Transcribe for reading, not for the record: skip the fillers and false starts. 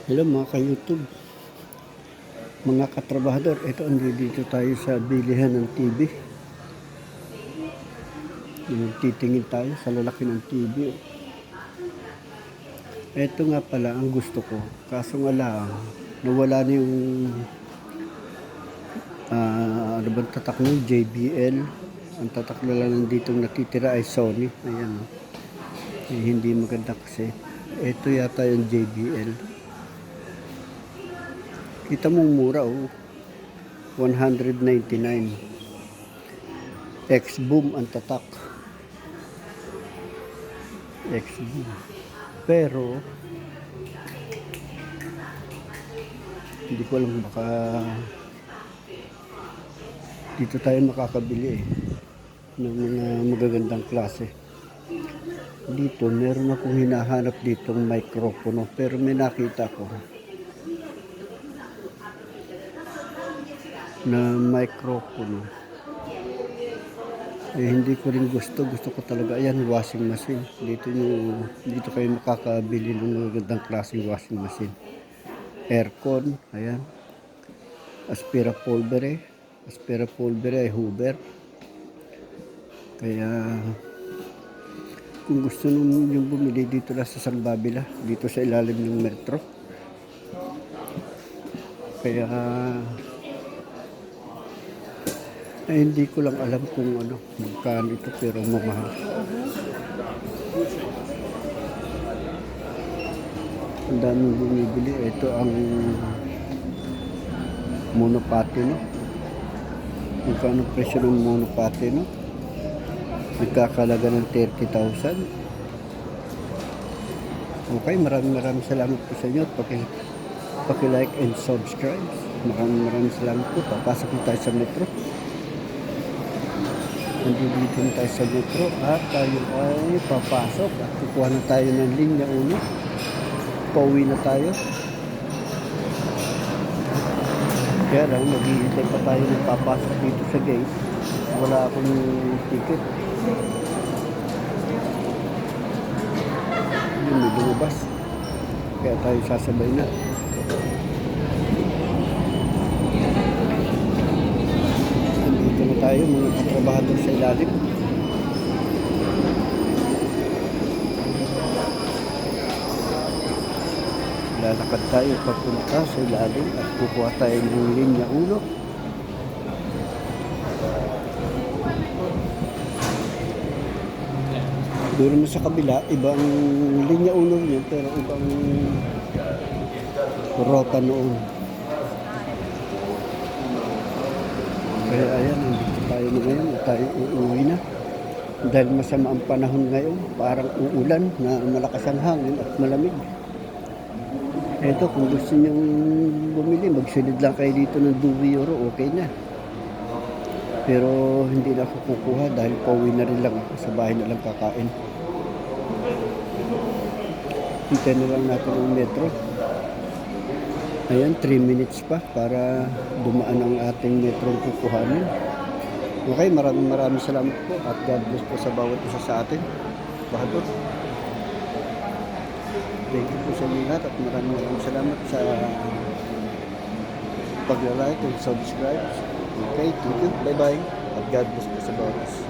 Hello mga ka-YouTube, mga katrabahador. Ito, andito tayo sa bilihan ng TV. Titingin tayo sa lalaki ng TV. Ito nga pala ang gusto ko. Kaso nga lang, nawala na yung ano bang tatak ng JBL. Ang tatak na lang nandito natitira ay Sony. Ayan, hindi maganda kasi. Ito yata yung JBL. Kita mo mura, oh. 199. X-Boom ang tatak. X-Boom. Pero hindi ko alam, baka dito tayo makakabili ng mga magagandang klase. Dito meron akong hinahanap ditong microphone, pero may nakita ko na microphone hindi ko rin gusto ko talaga. Ayan, washing machine. Dito kayo makakabili ng magandang klaseng washing machine. Aircon, ayan. Aspirapolvere ay Hoover. Kaya kung gusto nyo yung bumili, dito lang sa San Babila, dito sa ilalim ng metro. Kaya hindi ko lang alam kung magkano ito, pero mamahal. Ang daming bumibili. Ito ang monopatino. Magkano presyo ng monopatino? Nagkakalaga ng 30,000. Okay, maraming salamat po sa inyo. Paki-like and subscribe. Maraming salamat po. Papasok na tayo sa metro. Nandito na tayo sa metro at tayo ay papasok at kukuha na tayo ng linya 1. Pauwi na tayo. Kaya lang, maghihintay pa tayo ng papasok dito sa gate. Wala akong ticket. Yun, may lumabas. Kaya tayo sasabay na. Nandito na tayo, mga katrabahador sa ilalim. Lalakad tayo papunta sa ilalim at kukuha tayo ng linya 1. Doon naman sa kabila, ibang linya 1 yun, pero ibang rota noon. Kaya ayan, nandito tayo na ngayon, tayo uuwi na. Dahil masama ang panahon ngayon, parang uulan na malakas ang hangin at malamig. Eto, kung gusto nyo bumili, magsilid lang kayo dito ng 2 euro, okay na. Pero hindi na ako kukuha dahil pauwi na rin lang ako, sa bahay na lang kakain. Hintay na lang natin ang metro. Ayan, 3 minutes pa para dumaan ang ating metro kukuhanin. Okay, maraming salamat po at God bless po sa bawat isa sa atin. Bahadur. Thank you po sa lahat at maraming salamat sa pag-like and subscribe. Okay, thank you. Bye-bye. At God bless po sa bawat isa.